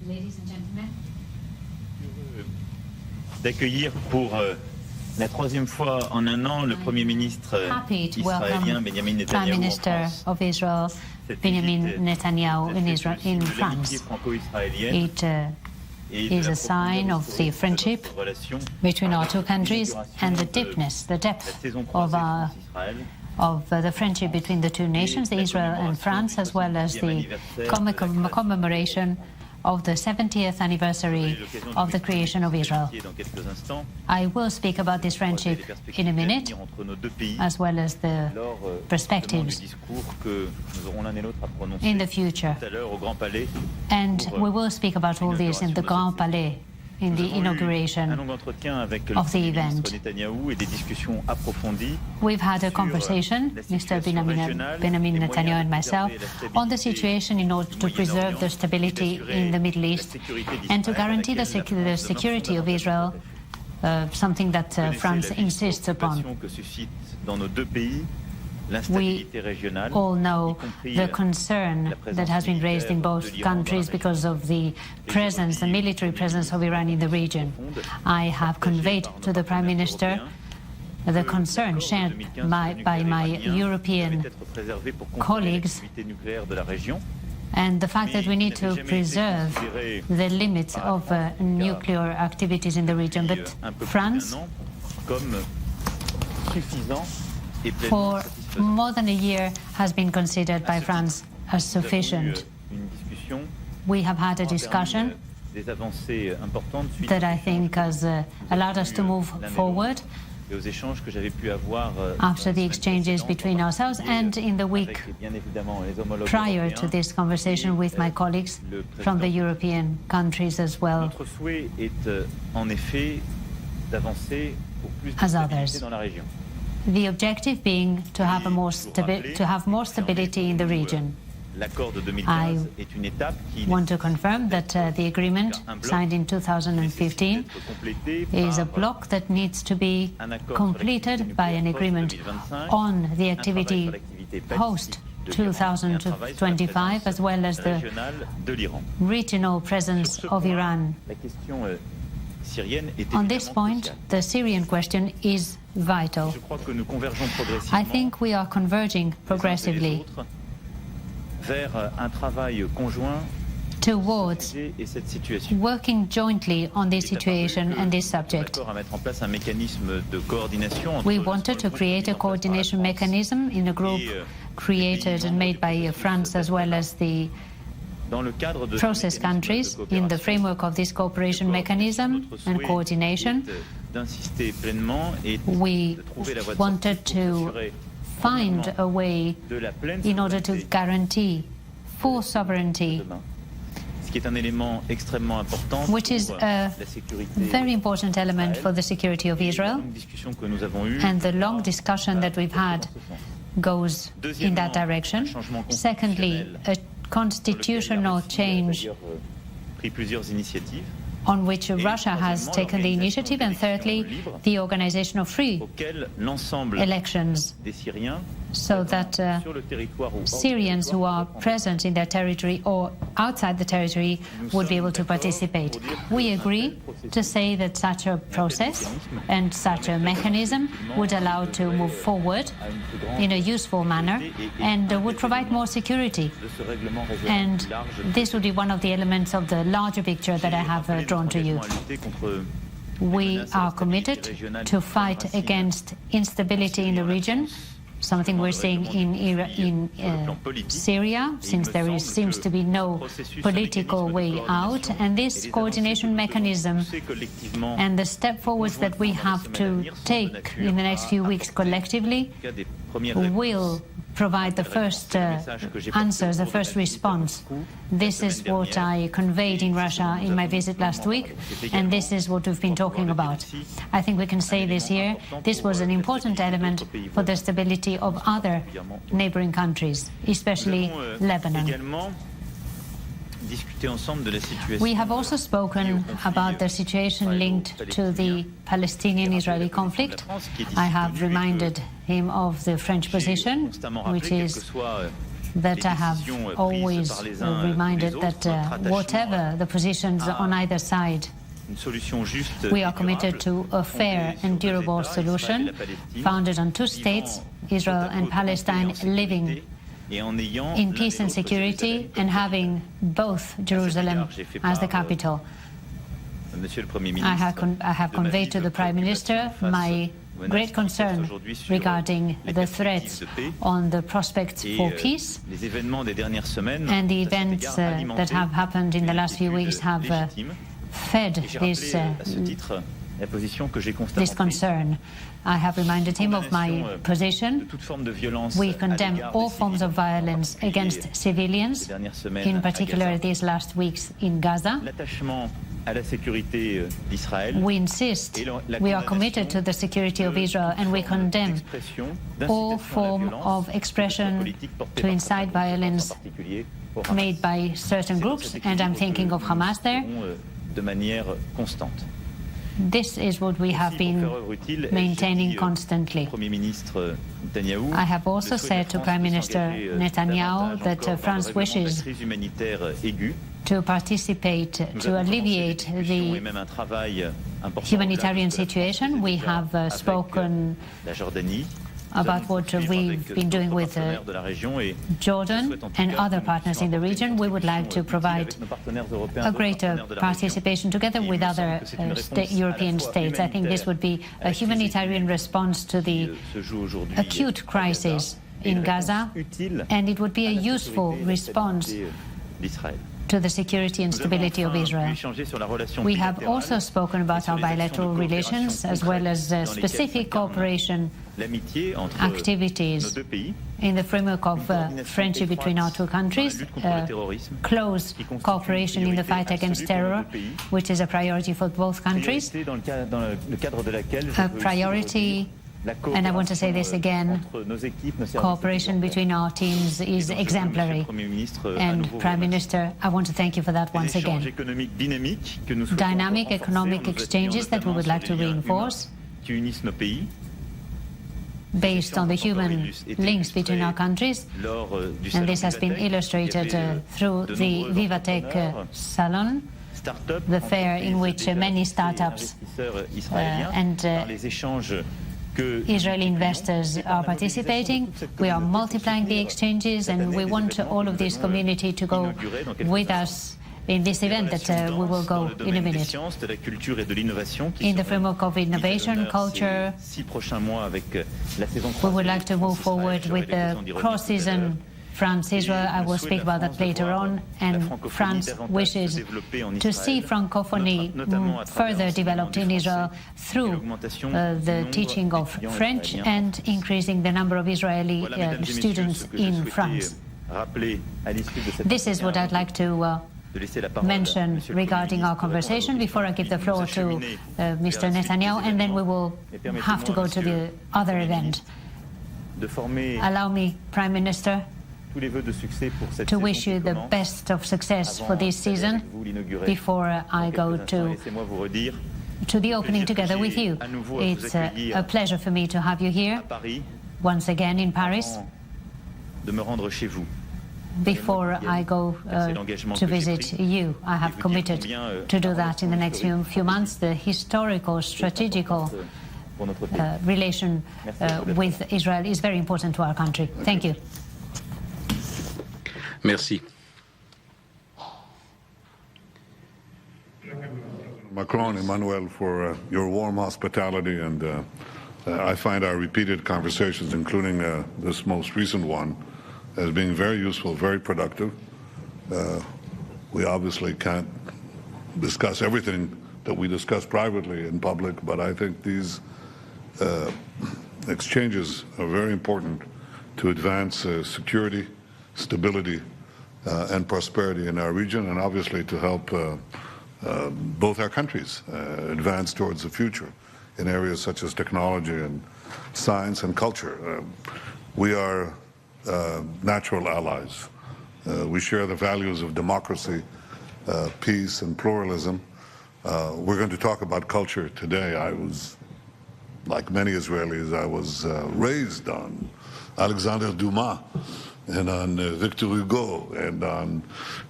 Ladies and gentlemen, d'accueillir pour la troisième fois en un an le Premier ministre israélien Benjamin Netanyahu en France. of Israel, Benjamin Netanyahu in France. It is a sign of the friendship between our two countries and the depth of the friendship between the two nations, Israel and France, as well as the commemoration of the 70th anniversary of the creation of Israel. I will speak about this friendship in a minute, as well as the perspectives in the future. And we will speak about all this in the Grand Palais, in the inauguration of the event. We've had a conversation, Mr. Benjamin Netanyahu and myself, on the situation in order to preserve the stability in the Middle East and to guarantee the security of Israel, something that France insists upon. We all know the concern that has been raised in both countries because of the presence, the military presence of Iran in the region. I have conveyed to the Prime Minister the concern shared by my European colleagues and the fact that we need to preserve the limits of nuclear activities in the region. But France, for more than a year, has been considered by France as sufficient. We have had a discussion that I think has allowed us to move forward after the exchanges between ourselves and in the week prior to this conversation with my colleagues from the European countries as well as others. The objective being to have more stability in the region. I want to confirm that the agreement signed in 2015 is a block that needs to be completed by an agreement on the activity post 2025, as well as the regional presence of Iran. On this point, the Syrian question is vital. I think we are converging progressively towards working jointly on this situation and this subject. We wanted to create a coordination mechanism in a group created and made by France as well as the process countries in the framework of this cooperation mechanism and coordination. We wanted to find a way in order to guarantee full sovereignty, which is a very important element for the security of Israel, and the long discussion that we've had goes in that direction. Secondly, a constitutional change on which Russia has taken the initiative, and thirdly, the organization of free elections so that Syrians who are present in their territory or outside the territory would be able to participate. We agree to say that such a process and such a mechanism would allow to move forward in a useful manner and would provide more security. And this would be one of the elements of the larger picture that I have drawn to you. We are committed to fight against instability in the region, something we're seeing in Syria, since there seems to be no political way out. And this coordination mechanism and the step forwards that we have to take in the next few weeks collectively will provide the first answers, the first response. This is what I conveyed in Russia in my visit last week, and this is what we've been talking about. I think we can say this here. This was an important element for the stability of other neighboring countries, especially Lebanon. We have also spoken about the situation linked to the Palestinian-Israeli conflict. I have reminded him of the French position, which is that I have always reminded that whatever the positions on either side, we are committed to a fair and durable solution founded on two states, Israel and Palestine, living in peace and security and having both Jerusalem as the capital. I have conveyed to the Prime Minister my great concern regarding the threats on the prospects for peace, and the events that have happened in the last few weeks have fed this concern. I have reminded him of my position. We condemn all forms of violence against civilians, in particular these last weeks in Gaza. We insist, we are committed to the security of Israel, and we condemn all form of expression to incite violence made by certain groups, and I'm thinking of Hamas there. This is what we have been maintaining constantly. I have also said to Prime Minister Netanyahu that France wishes to participate, to alleviate the humanitarian situation. We have spoken about what we've been doing with Jordan and other partners in the region. We would like to provide a greater participation together with other European states. I think this would be a humanitarian response to the acute crisis in Gaza, and it would be a useful response to the security and stability of Israel. We have also spoken about our bilateral relations as well as specific cooperation activities in the framework of friendship between our two countries, close cooperation in the fight against terror, which is a priority for both countries, a priority. And I want to say this again, cooperation between our teams is exemplary. And Prime Minister, I want to thank you for that once again. Dynamic economic exchanges that we would like to reinforce based on the human links between our countries. And this has been illustrated through the Vivatech Salon, the fair in which many startups and Israeli investors are participating. We are multiplying the exchanges, and we want all of this community to go with us in this event that we will go in a minute. In the framework of innovation, culture, we would like to move forward with the cross-season France-Israel. I will speak about that later on, and France wishes to see Francophonie further developed in Israel through the teaching of French and increasing the number of Israeli students in France. This is what I'd like to mention regarding our conversation before I give the floor to Mr. Netanyahu, and then we will have to go to the other event. Allow me, Prime Minister, to wish you the best of success for this season before I go to the opening together with you. It's a pleasure for me to have you here once again in Paris before I go to visit you. I have committed to do that in the next few months. The historical, strategical relation with Israel is very important to our country. Thank you. Merci. Macron, Emmanuel, for your warm hospitality, and I find our repeated conversations, including this most recent one, as being very useful, very productive. We obviously can't discuss everything that we discuss privately in public, but I think these exchanges are very important to advance security, stability, and prosperity in our region, and obviously to help both our countries advance towards the future in areas such as technology and science and culture. We are natural allies. We share the values of democracy, peace, and pluralism. We're going to talk about culture today. I was, like many Israelis, I was raised on Alexander Dumas, and on Victor Hugo and on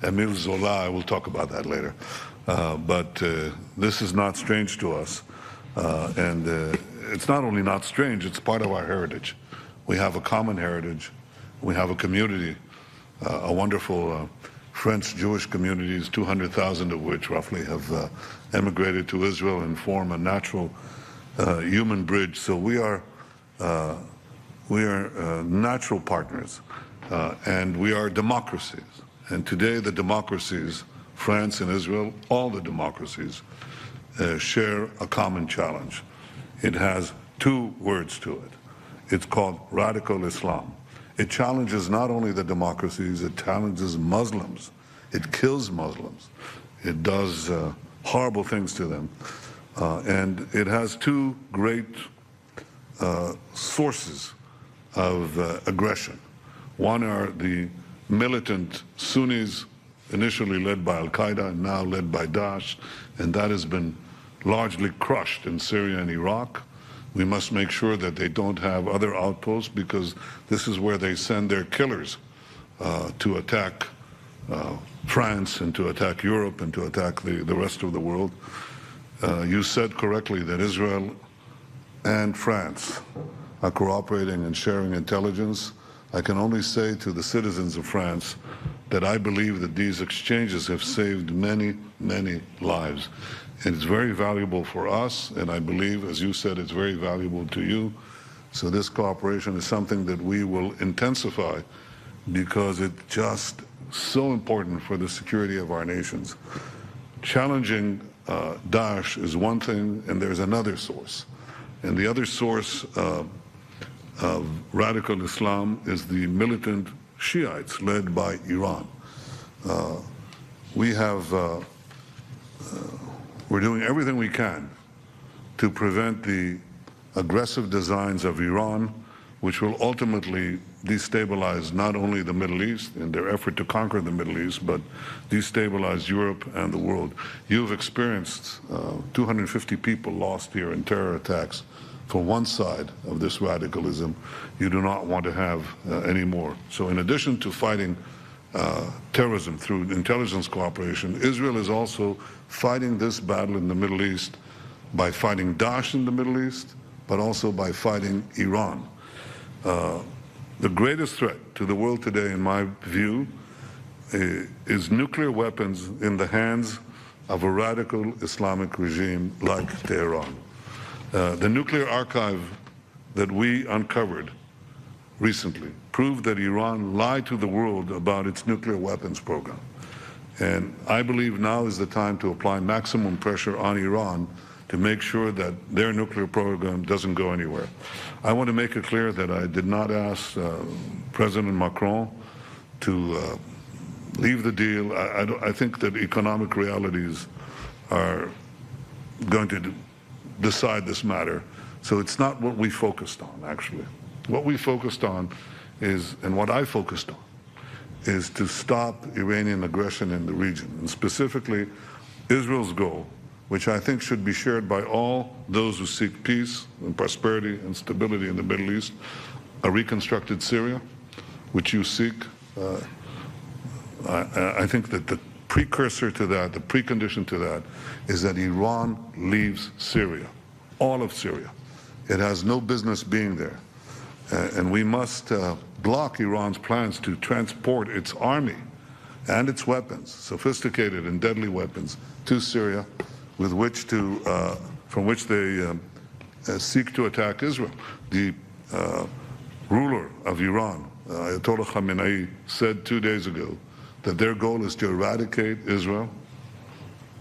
Émile Zola. I will talk about that later. But this is not strange to us. And it's not only not strange, it's part of our heritage. We have a common heritage. We have a community, a wonderful French Jewish communities, 200,000 of which roughly have emigrated to Israel and form a natural human bridge. So we are natural partners, and we are democracies. And today the democracies, France and Israel, all the democracies, share a common challenge. It has two words to it. It's called radical Islam. It challenges not only the democracies, it challenges Muslims. It kills Muslims. It does horrible things to them. And it has two great sources of aggression. One are the militant Sunnis, initially led by Al-Qaeda and now led by Daesh, and that has been largely crushed in Syria and Iraq. We must make sure that they don't have other outposts, because this is where they send their killers to attack France and to attack Europe and to attack the rest of the world. You said correctly that Israel and France are cooperating and sharing intelligence. I can only say to the citizens of France that I believe that these exchanges have saved many, many lives. And it's very valuable for us, and I believe, as you said, it's very valuable to you. So this cooperation is something that we will intensify, because it's just so important for the security of our nations. Challenging Daesh is one thing, and there's another source. And the other source of radical Islam is the militant Shiites led by Iran. We're doing everything we can to prevent the aggressive designs of Iran, which will ultimately destabilize not only the Middle East in their effort to conquer the Middle East, but destabilize Europe and the world. You've experienced 250 people lost here in terror attacks from one side of this radicalism. You do not want to have any more. So in addition to fighting terrorism through intelligence cooperation, Israel is also fighting this battle in the Middle East by fighting Daesh in the Middle East, but also by fighting Iran. The greatest threat to the world today, in my view, is nuclear weapons in the hands of a radical Islamic regime like Tehran. The nuclear archive that we uncovered recently proved that Iran lied to the world about its nuclear weapons program. And I believe now is the time to apply maximum pressure on Iran to make sure that their nuclear program doesn't go anywhere. I want to make it clear that I did not ask President Macron to leave the deal. I think that economic realities are going to decide this matter. So it's not what we focused on, actually. What we focused on is, and what I focused on, is to stop Iranian aggression in the region, and specifically Israel's goal, which I think should be shared by all those who seek peace and prosperity and stability in the Middle East, a reconstructed Syria, which you seek. I think that the precursor to that, the precondition to that, is that Iran leaves Syria, all of Syria. It has no business being there. And we must block Iran's plans to transport its army and its weapons, sophisticated and deadly weapons, to Syria, with which to, from which they seek to attack Israel. The ruler of Iran, Ayatollah Khamenei, said 2 days ago that their goal is to eradicate Israel,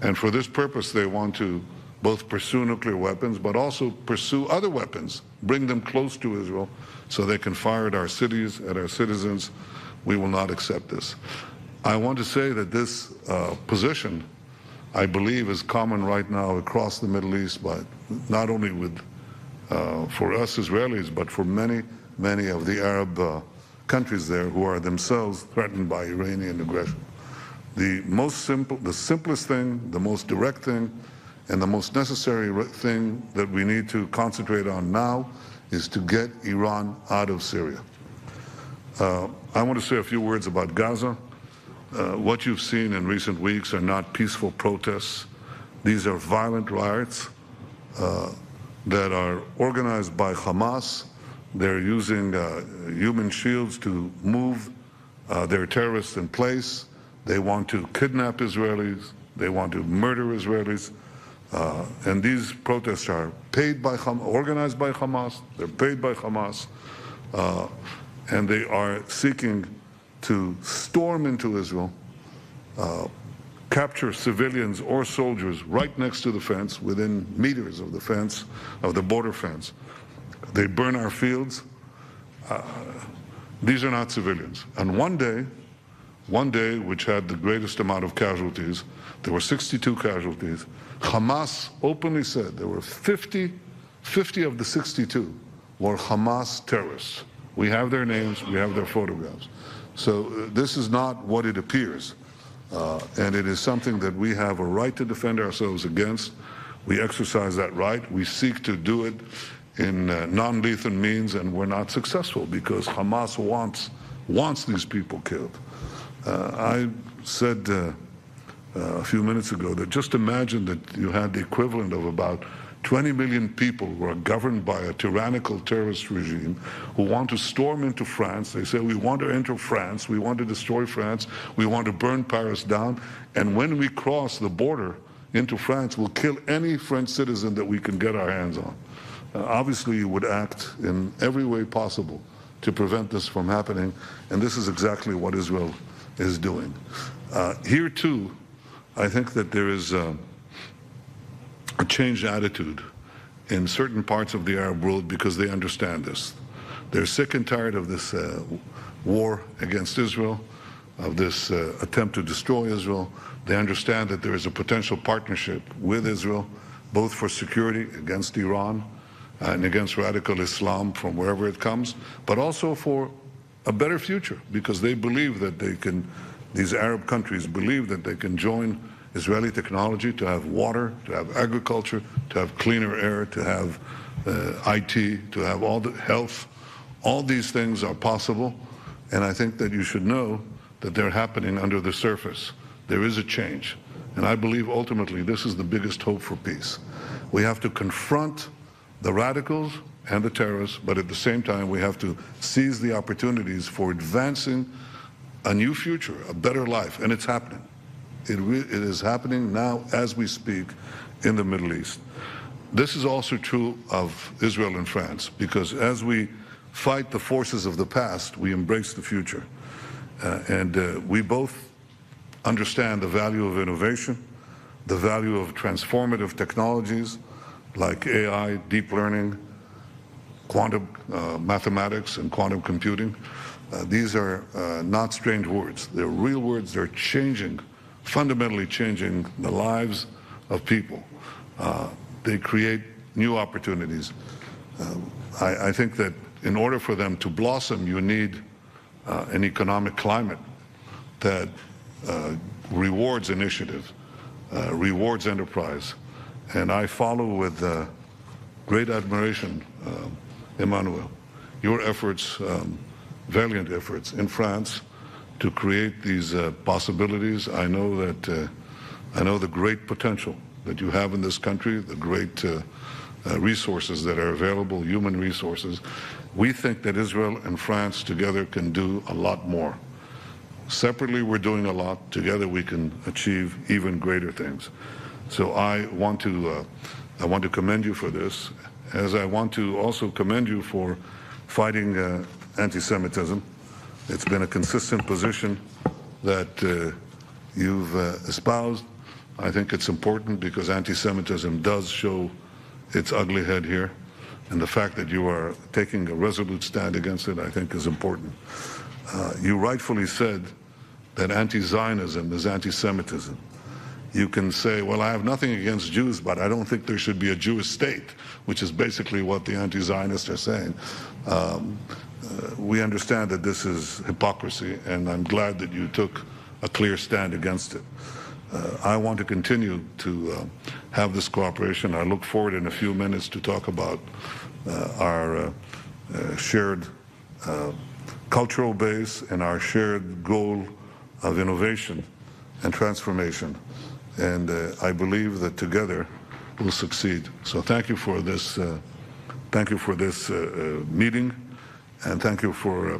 and for this purpose they want to both pursue nuclear weapons, but also pursue other weapons, bring them close to Israel so they can fire at our cities, at our citizens. We will not accept this. I want to say that this position, I believe, is common right now across the Middle East, but not only with, for us Israelis, but for many, many of the Arab countries there who are themselves threatened by Iranian aggression. The simplest thing, the most direct thing, and the most necessary thing that we need to concentrate on now is to get Iran out of Syria. I want to say a few words about Gaza. What you've seen in recent weeks are not peaceful protests. These are violent riots that are organized by Hamas. They're using human shields to move their terrorists in place. They want to kidnap Israelis. They want to murder Israelis. And these protests are paid by organized by Hamas. They're paid by Hamas. And they are seeking to storm into Israel, capture civilians or soldiers right next to the fence, within meters of the fence, of the border fence. They burn our fields. These are not civilians. And one day, which had the greatest amount of casualties, there were 62 casualties. Hamas openly said there were 50 of the 62 were Hamas terrorists. We have their names, we have their photographs. So this is not what it appears. And it is something that we have a right to defend ourselves against. We exercise that right. We seek to do it in non-lethal means, and we're not successful because Hamas wants these people killed. I said a few minutes ago that just imagine that you had the equivalent of about 20 million people who are governed by a tyrannical terrorist regime who want to storm into France. They say, we want to enter France, we want to destroy France, we want to burn Paris down, and when we cross the border into France, we'll kill any French citizen that we can get our hands on. Obviously, you would act in every way possible to prevent this from happening, and this is exactly what Israel is doing. Here, too, I think that there is a changed attitude in certain parts of the Arab world because they understand this. They're sick and tired of this war against Israel, of this attempt to destroy Israel. They understand that there is a potential partnership with Israel, both for security against Iran and against radical Islam from wherever it comes, but also for a better future, because they believe that they can, these Arab countries believe that they can join Israeli technology to have water, to have agriculture, to have cleaner air, to have IT, to have all the health. All these things are possible, and I think that you should know that they're happening under the surface. There is a change, and I believe ultimately this is the biggest hope for peace. We have to confront the radicals and the terrorists, but at the same time we have to seize the opportunities for advancing a new future, a better life, and it's happening. It is happening now as we speak in the Middle East. This is also true of Israel and France, because as we fight the forces of the past, we embrace the future. We both understand the value of innovation, the value of transformative technologies like AI, deep learning, quantum mathematics, and quantum computing. These are not strange words. They're real words. They're changing, fundamentally changing the lives of people. They create new opportunities. I think that in order for them to blossom, you need an economic climate that rewards initiative, rewards enterprise. And I follow with great admiration, Emmanuel, your efforts, valiant efforts in France to create these possibilities. I know that I know the great potential that you have in this country, the great resources that are available, human resources. We think that Israel and France together can do a lot more. Separately, we're doing a lot. Together, we can achieve even greater things. So I want to commend you for this, as I want to also commend you for fighting anti-Semitism. It's been a consistent position that you've espoused. I think it's important because anti-Semitism does show its ugly head here, and the fact that you are taking a resolute stand against it, I think, is important. You rightfully said that anti-Zionism is anti-Semitism. You can say, well, I have nothing against Jews, but I don't think there should be a Jewish state, which is basically what the anti-Zionists are saying. We understand that this is hypocrisy, and I'm glad that you took a clear stand against it. I want to continue to have this cooperation. I look forward in a few minutes to talk about our shared cultural base and our shared goal of innovation and transformation. And I believe that together we'll succeed. So thank you for this meeting, and thank you for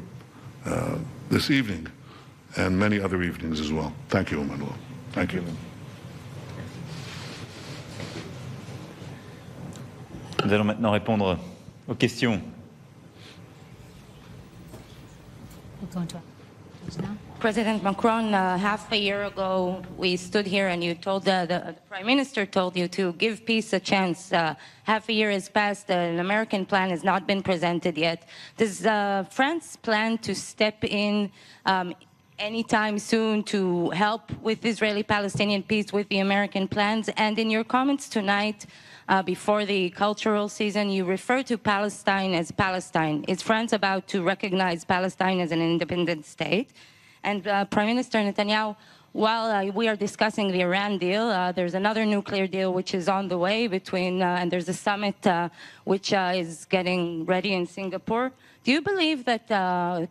this evening and many other evenings as well. Thank you, Emmanuel. Thank you. Nous allons maintenant répondre aux questions. President Macron, half a year ago, we stood here and you told the Prime Minister told you to give peace a chance. Half a year has passed. An American plan has not been presented yet. Does France plan to step in anytime soon to help with Israeli-Palestinian peace with the American plans? And in your comments tonight, before the cultural season, you refer to Palestine as Palestine. Is France about to recognize Palestine as an independent state? And Prime Minister Netanyahu, while we are discussing the Iran deal, there's another nuclear deal which is on the way between, and there's a summit which is getting ready in Singapore. Do you believe that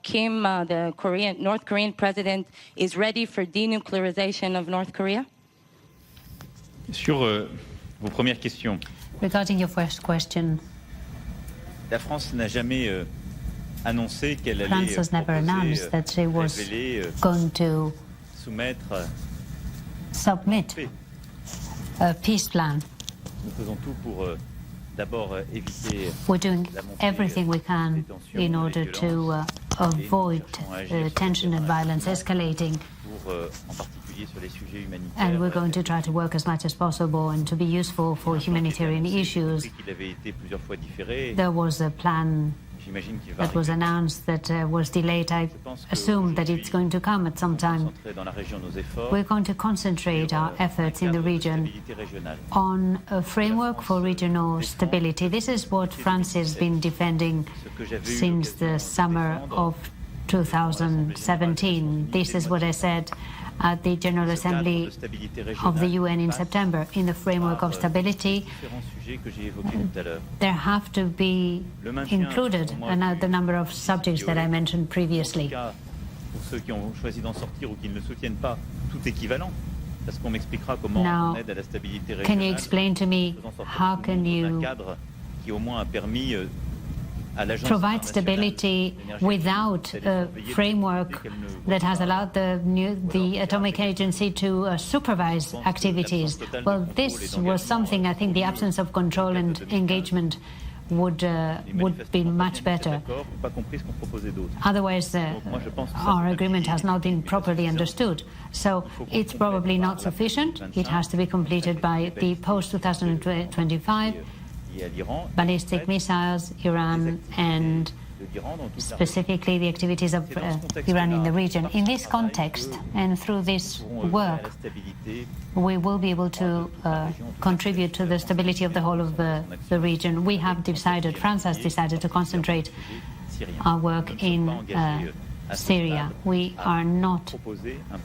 Kim, the North Korean president, is ready for denuclearization of North Korea? Sur vos premières questions. Regarding your first question, La France n'a jamais annoncé qu'elle allait France has never announced that she was going to submit a peace plan. Nous faisons tout pour d'abord éviter We're doing everything we can in order to avoid tension and violence escalating. And we're going to try to work as much as possible and to be useful for humanitarian issues. There was a plan that was announced that was delayed. I assume that it's going to come at some time. We're going to concentrate our efforts in the region on a framework for regional stability. This is what France has been defending since the summer of 2017. This is what I said at the General Assembly of the UN in September. In the framework of stability, there have to be included the number of subjects that I mentioned previously. Now, can you explain to me how can you provide stability without a framework that has allowed the Atomic Agency to supervise activities? Well, this was something I think the absence of control and engagement would be much better. Otherwise, our agreement has not been properly understood. So it's probably not sufficient. It has to be completed by the post-2025. Ballistic missiles, Iran, and specifically the activities of Iran in the region. In this context, and through this work, we will be able to contribute to the stability of the whole of the region. We have decided, France has decided to concentrate our work in Syria. We are not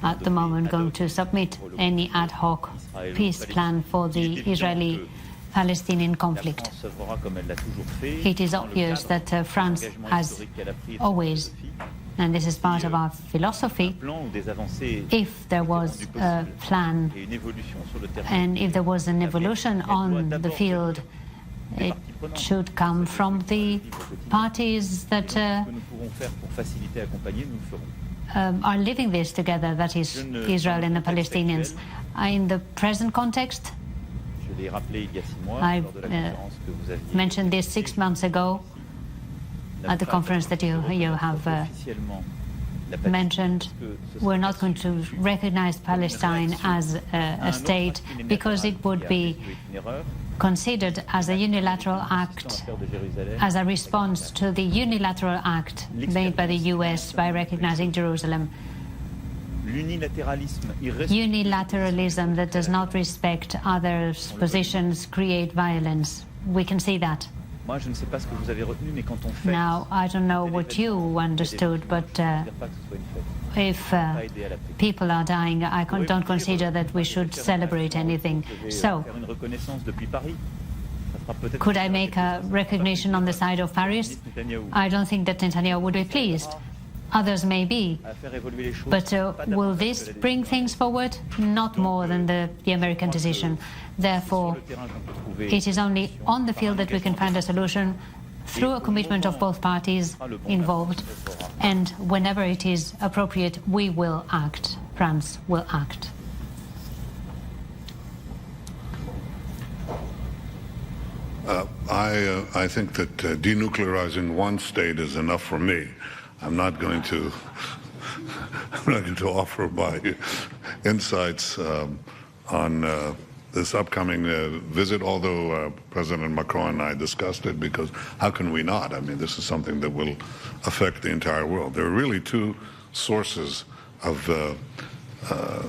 at the moment going to submit any ad hoc peace plan for the Israeli-Palestinian conflict. It is obvious that France has always, and this is part of our philosophy, if there was a plan and if there was an evolution on the field, it should come from the parties that are living this together, that is Israel and the Palestinians. In the present context, I mentioned this 6 months ago at the conference that you have mentioned. We're not going to recognize Palestine as a state because it would be considered as a unilateral act, as a response to the unilateral act made by the US by recognizing Jerusalem. Unilateralism that does not respect others' positions create violence. We can see that. Now, I don't know what you understood, but if people are dying, I don't consider that we should celebrate anything. So, could I make a recognition on the side of Paris? I don't think that Netanyahu would be pleased. Others may be. But will this bring things forward? Not more than the American decision. Therefore, it is only on the field that we can find a solution through a commitment of both parties involved. And whenever it is appropriate, we will act. France will act. I think that denuclearizing one state is enough for me. I'm not going to offer my insights on this upcoming visit, although President Macron and I discussed it, because how can we not? I mean, this is something that will affect the entire world. There are really two sources of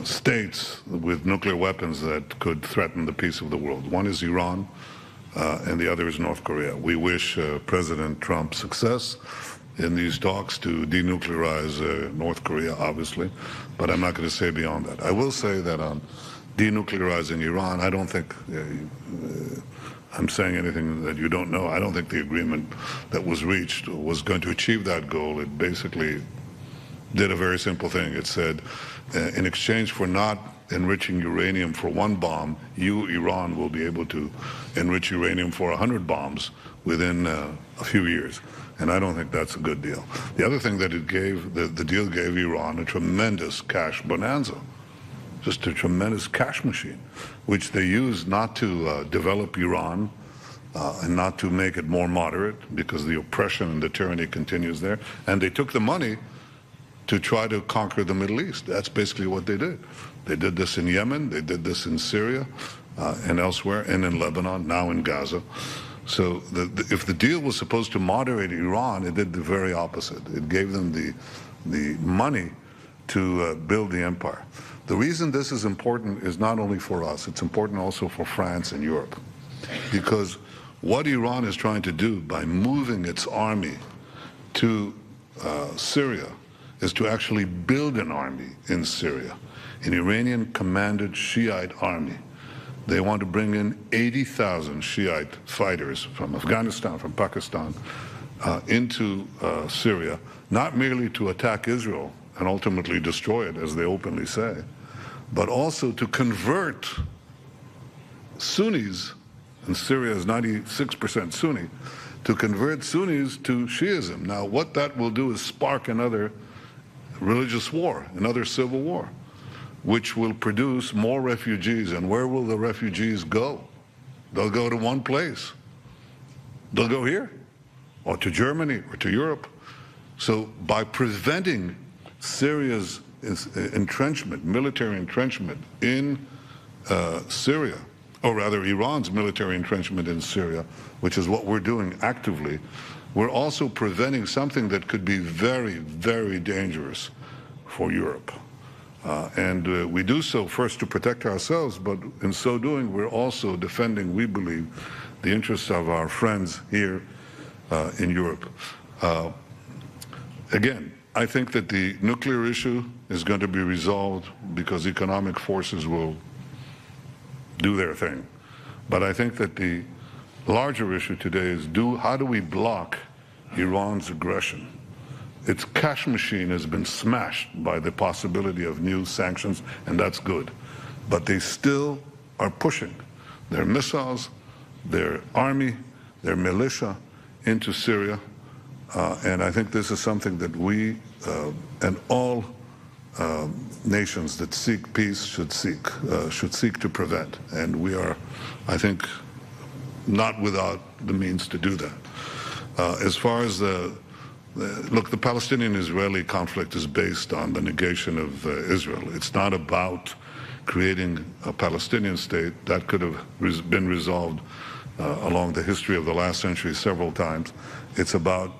states with nuclear weapons that could threaten the peace of the world. One is Iran, and the other is North Korea. We wish President Trump success in these talks to denuclearize North Korea, obviously, but I'm not going to say beyond that. I will say that on denuclearizing Iran, I don't think I'm saying anything that you don't know. I don't think the agreement that was reached was going to achieve that goal. It basically did a very simple thing. It said, in exchange for not enriching uranium for one bomb, you, Iran, will be able to enrich uranium for 100 bombs within a few years. And I don't think that's a good deal. The other thing that it gave, the deal gave Iran a tremendous cash bonanza, just a tremendous cash machine, which they used not to develop Iran and not to make it more moderate, because the oppression and the tyranny continues there. And they took the money to try to conquer the Middle East. That's basically what they did. They did this in Yemen, they did this in Syria and elsewhere, and in Lebanon, now in Gaza. So if the deal was supposed to moderate Iran, it did the very opposite. It gave them the money to build the empire. The reason this is important is not only for us, it's important also for France and Europe. Because what Iran is trying to do by moving its army to Syria is to actually build an army in Syria, an Iranian-commanded Shiite army. They want to bring in 80,000 Shiite fighters from Afghanistan, from Pakistan, into Syria, not merely to attack Israel and ultimately destroy it, as they openly say, but also to convert Sunnis, and Syria is 96% Sunni, to convert Sunnis to Shiism. Now, what that will do is spark another religious war, another civil war, which will produce more refugees. And where will the refugees go? They'll go to one place. They'll go here, or to Germany, or to Europe. So by preventing Syria's entrenchment, military entrenchment in Syria, or rather Iran's military entrenchment in Syria, which is what we're doing actively, we're also preventing something that could be very, very dangerous for Europe. And we do so first to protect ourselves, but in so doing, we're also defending, we believe, the interests of our friends here in Europe. Again, I think that the nuclear issue is going to be resolved because economic forces will do their thing. But I think that the larger issue today is how do we block Iran's aggression? Its cash machine has been smashed by the possibility of new sanctions, and that's good. But they still are pushing their missiles, their army, their militia into Syria. And I think this is something that we and all nations that seek peace should seek to prevent. And we are, I think, not without the means to do that. As far as look, the Palestinian-Israeli conflict is based on the negation of Israel. It's not about creating a Palestinian state. That could have been resolved along the history of the last century several times. It's about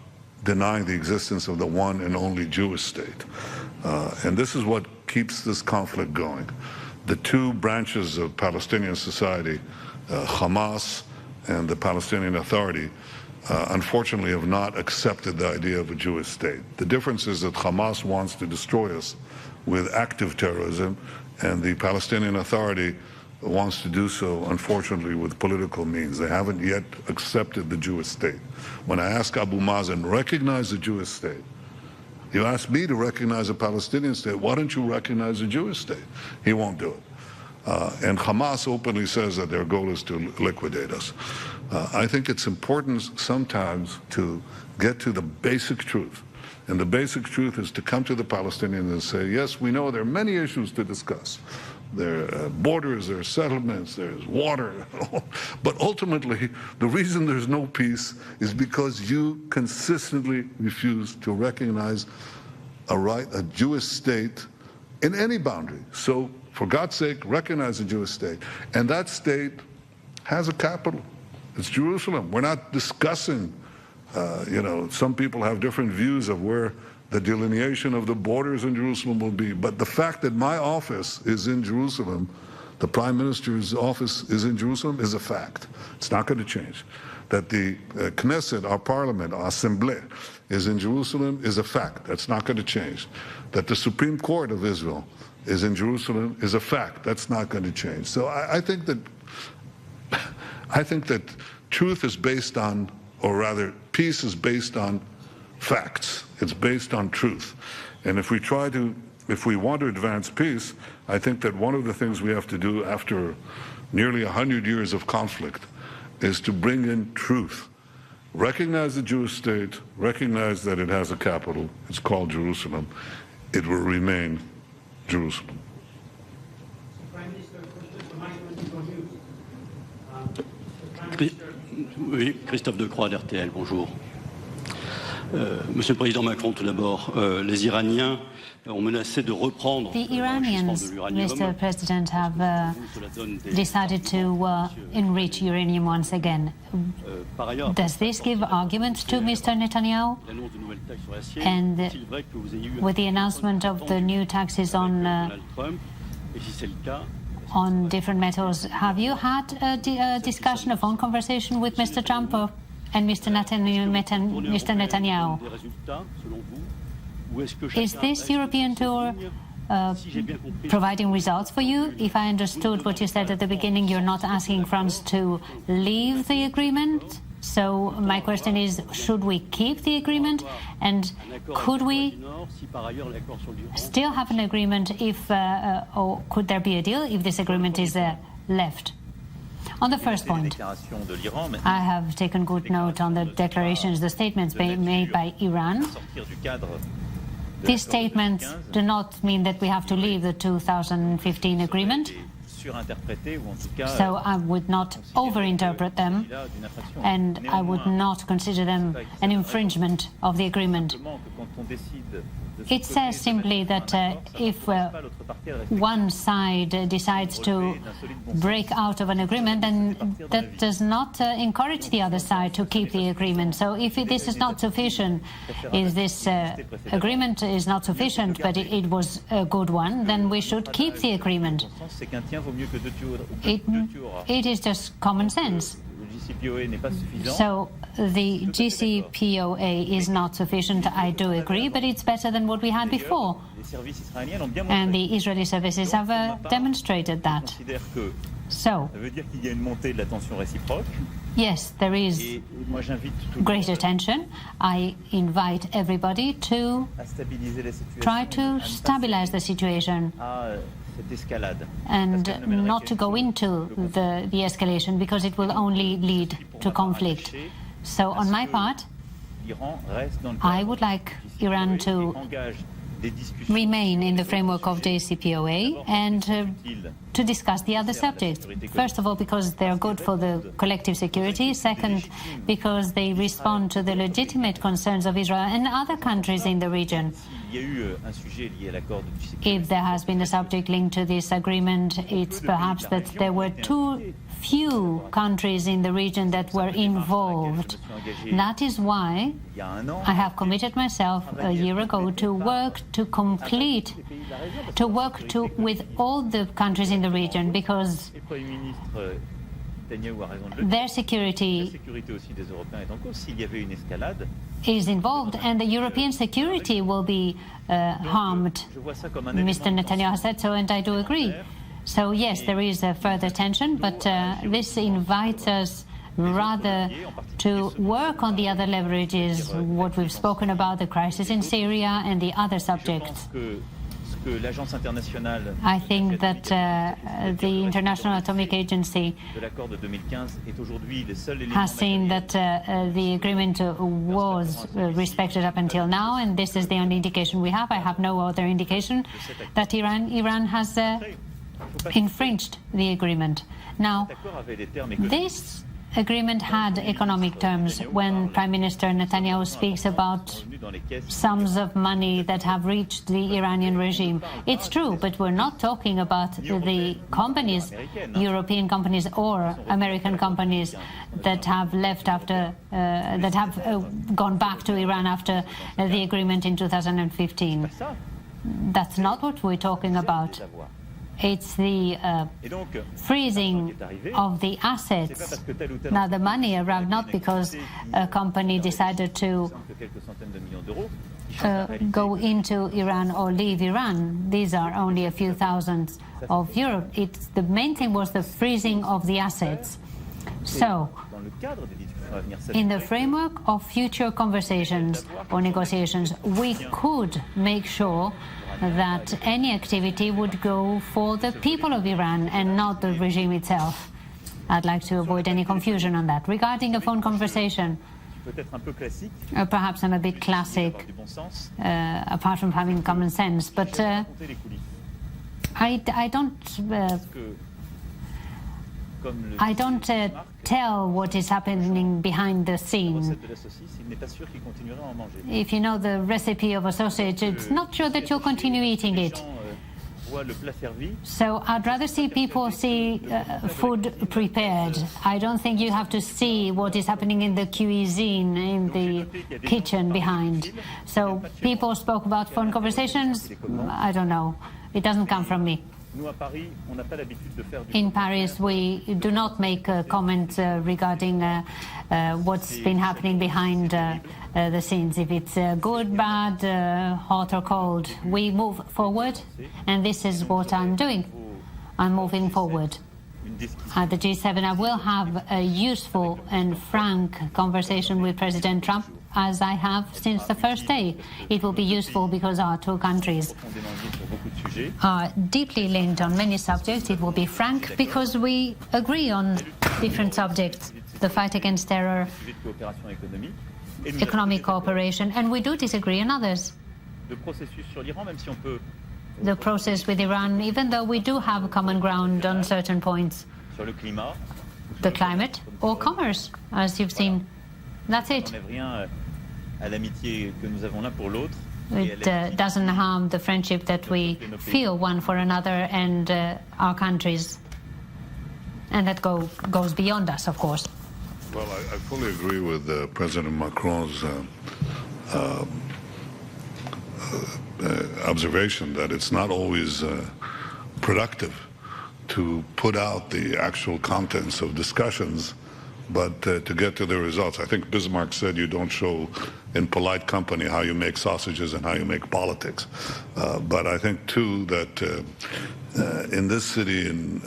denying the existence of the one and only Jewish state. And this is what keeps this conflict going. The two branches of Palestinian society, Hamas and the Palestinian Authority, unfortunately have not accepted the idea of a Jewish state. The difference is that Hamas wants to destroy us with active terrorism, and the Palestinian Authority wants to do so, unfortunately, with political means. They haven't yet accepted the Jewish state. When I ask Abu Mazen, recognize the Jewish state, You ask me to recognize a Palestinian state, why don't you recognize a Jewish state? He won't do it. And Hamas openly says that their goal is to liquidate us. I think it's important sometimes to get to the basic truth. And the basic truth is to come to the Palestinians and say, yes, we know there are many issues to discuss. There are borders, there are settlements, there's water. But ultimately, the reason there's no peace is because you consistently refuse to recognize a Jewish state in any boundary. So, for God's sake, recognize a Jewish state. And that state has a capital. It's Jerusalem. We're not discussing, some people have different views of where the delineation of the borders in Jerusalem will be. But the fact that my office is in Jerusalem, the Prime Minister's office is in Jerusalem, is a fact. It's not going to change. That the Knesset, our parliament, our Assemblée, is in Jerusalem is a fact. That's not going to change. That the Supreme Court of Israel is in Jerusalem is a fact. That's not going to change. So I think that truth is based on, or rather, peace is based on facts. It's based on truth. And if we want to advance peace, I think that one of the things we have to do after nearly 100 years of conflict is to bring in truth. Recognize the Jewish state, recognize that it has a capital. It's called Jerusalem. It will remain Jerusalem. Prime Minister, oui, Christophe Decroix d'RTL, bonjour. Monsieur le Président Macron, tout d'abord, les Iraniens ont menacé de reprendre the Iranians, Mr. President, have decided to enrich uranium once again. Does this give arguments to Mr. Netanyahu? And with the announcement of the new taxes on different metals, have you had a discussion, a phone conversation with Mr. Trump and Mr. Netanyahu? Is this European tour providing results for you? If I understood what you said at the beginning, you're not asking France to leave the agreement. So my question is, should we keep the agreement? And could we still have an agreement if, or could there be a deal if this agreement is left? On the first point, I have taken good note on the declarations, the statements made by Iran. These statements do not mean that we have to leave the 2015 agreement. So I would not overinterpret them, and I would not consider them an infringement of the agreement. It says simply that if one side decides to break out of an agreement, then that does not encourage the other side to keep the agreement. So if this is not sufficient, if this agreement is not sufficient, but it was a good one, then we should keep the agreement. It is just common sense. So the JCPOA is not sufficient, I do agree, but it's better than what we had before. And the Israeli services have demonstrated that. So, yes, there is greater tension. I invite everybody to try to stabilize the situation and not to go into the escalation, because it will only lead to conflict. So on my part, I would like Iran to remain in the framework of JCPOA and to discuss the other subjects. First of all, because they're good for the collective security. Second, because they respond to the legitimate concerns of Israel and other countries in the region. If there has been a subject linked to this agreement, it's perhaps that there were too few countries in the region that were involved. That is why I have committed myself a year ago to work with all the countries in the region, because their security is involved, and the European security will be harmed. Mr. Netanyahu said so, and I do agree. So yes, there is a further tension, but this invites us rather to work on the other leverages, what we've spoken about, the crisis in Syria and the other subjects. I think that the International Atomic Agency has seen that the agreement was respected up until now, and this is the only indication we have. I have no other indication that Iran has infringed the agreement. Now, this agreement had economic terms. When Prime Minister Netanyahu speaks about sums of money that have reached the Iranian regime, it's true, but we're not talking about the companies, European companies or American companies that have left after, that have gone back to Iran after the agreement in 2015. That's not what we're talking about. It's the freezing of the assets. Now, the money arrived not because a company decided to go into Iran or leave Iran. These are only a few thousands of euros. The main thing was the freezing of the assets. So, in the framework of future conversations or negotiations, we could make sure that any activity would go for the people of Iran and not the regime itself. I'd like to avoid any confusion on that. Regarding a phone conversation, perhaps I'm a bit classic, apart from having common sense, but I don't tell what is happening behind the scene. If you know the recipe of a sausage, it's not sure that you'll continue eating it. So I'd rather see people see food prepared. I don't think you have to see what is happening in the cuisine, in the kitchen behind. So people spoke about phone conversations. I don't know. It doesn't come from me. In Paris, we do not make comments regarding what's been happening behind the scenes. If it's good, bad, hot or cold, we move forward, and this is what I'm doing. I'm moving forward. At the G7, I will have a useful and frank conversation with President Trump, as I have since the first day. It will be useful because our two countries are deeply linked on many subjects. It will be frank because we agree on different subjects: the fight against terror, economic cooperation, and we do disagree on others. The process with Iran, even though we do have common ground on certain points, the climate or commerce, as you've seen. That's it. It doesn't harm the friendship that we feel one for another and our countries. And that goes beyond us, of course. Well, I fully agree with President Macron's observation that it's not always productive to put out the actual contents of discussions, but to get to the results. I think Bismarck said you don't show in polite company how you make sausages and how you make politics. But I think, too, that in this city, in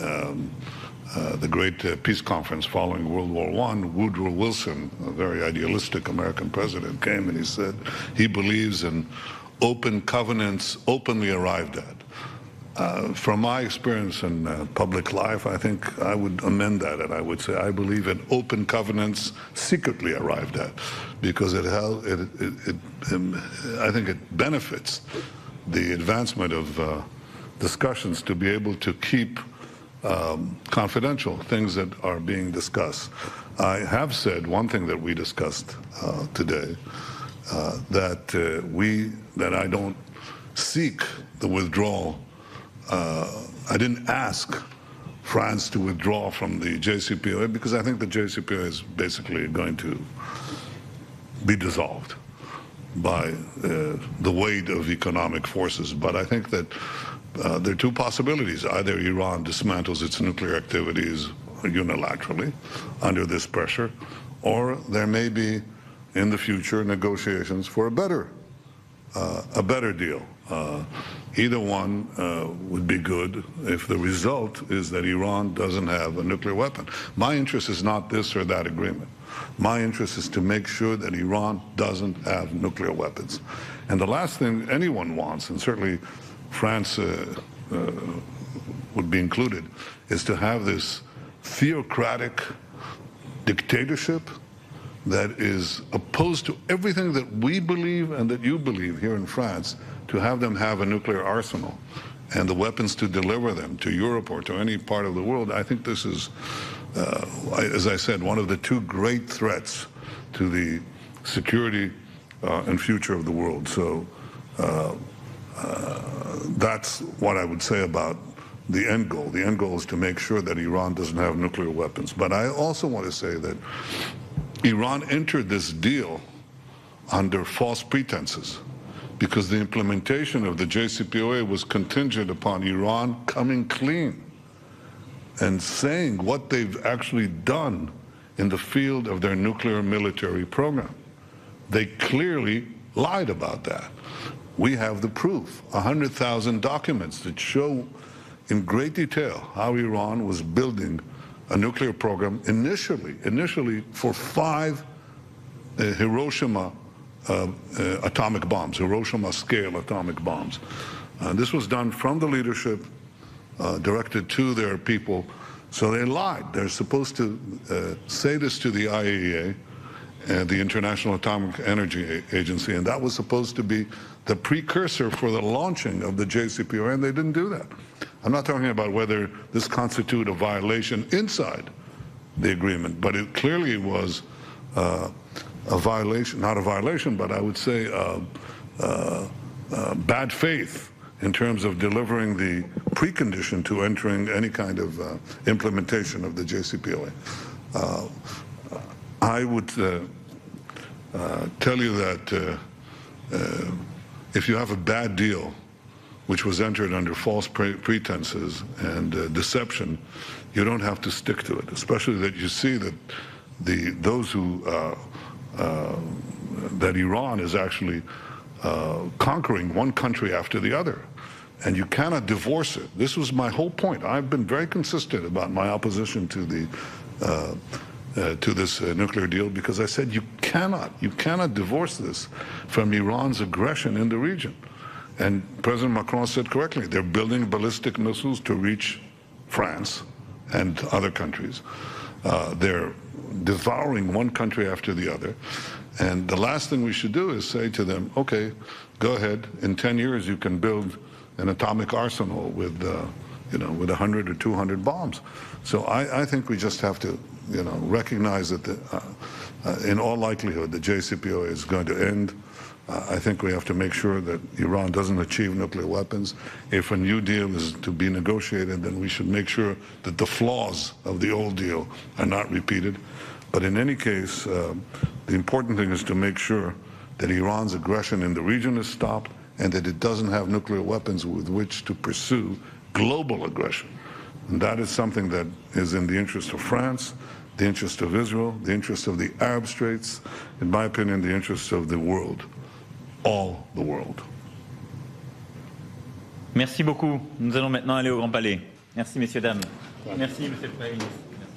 the great peace conference following World War I, Woodrow Wilson, a very idealistic American president, came and he said he believes in open covenants openly arrived at. From my experience in public life, I think I would amend that, and I would say I believe in open covenants secretly arrived at, because I think it benefits the advancement of discussions to be able to keep confidential things that are being discussed. I have said one thing that we discussed today, that I don't seek the withdrawal. I didn't ask France to withdraw from the JCPOA because I think the JCPOA is basically going to be dissolved by the weight of economic forces. But I think that there are two possibilities. Either Iran dismantles its nuclear activities unilaterally under this pressure, or there may be in the future negotiations for a better deal. Either one would be good if the result is that Iran doesn't have a nuclear weapon. My interest is not this or that agreement. My interest is to make sure that Iran doesn't have nuclear weapons. And the last thing anyone wants, and certainly France would be included, is to have this theocratic dictatorship that is opposed to everything that we believe and that you believe here in France, to have them have a nuclear arsenal and the weapons to deliver them to Europe or to any part of the world. I think this is, as I said, one of the two great threats to the security and future of the world. So that's what I would say about the end goal. The end goal is to make sure that Iran doesn't have nuclear weapons. But I also want to say that Iran entered this deal under false pretenses, because the implementation of the JCPOA was contingent upon Iran coming clean and saying what they've actually done in the field of their nuclear military program. They clearly lied about that. We have the proof, 100,000 documents that show in great detail how Iran was building a nuclear program initially for 5 Hiroshima atomic bombs, Hiroshima-scale atomic bombs. This was done from the leadership, directed to their people. So they lied. They're supposed to say this to the IAEA, the International Atomic Energy Agency, and that was supposed to be the precursor for the launching of the JCPOA, and they didn't do that. I'm not talking about whether this constituted a violation inside the agreement, but it clearly was a violation, not a violation, but I would say bad faith in terms of delivering the precondition to entering any kind of implementation of the JCPOA. I would tell you that if you have a bad deal which was entered under false pretenses and deception, you don't have to stick to it, especially that you see that those who that Iran is actually conquering one country after the other, and you cannot divorce it. This was my whole point. I've been very consistent about my opposition to this nuclear deal, because I said you cannot divorce this from Iran's aggression in the region. And President Macron said correctly, they're building ballistic missiles to reach France and other countries. They're devouring one country after the other. And the last thing we should do is say to them, okay, go ahead, in 10 years you can build an atomic arsenal with, with 100 or 200 bombs. So I think we just have to, recognize that in all likelihood the JCPOA is going to end. I think we have to make sure that Iran doesn't achieve nuclear weapons. If a new deal is to be negotiated, then we should make sure that the flaws of the old deal are not repeated. But in any case, the important thing is to make sure that Iran's aggression in the region is stopped and that it doesn't have nuclear weapons with which to pursue global aggression. And that is something that is in the interest of France, the interest of Israel, the interest of the Arab Straits, in my opinion, the interest of the world. All the world. Merci beaucoup. Nous allons maintenant aller au Grand Palais. Merci, messieurs, dames. Merci, monsieur le Premier ministre. Merci.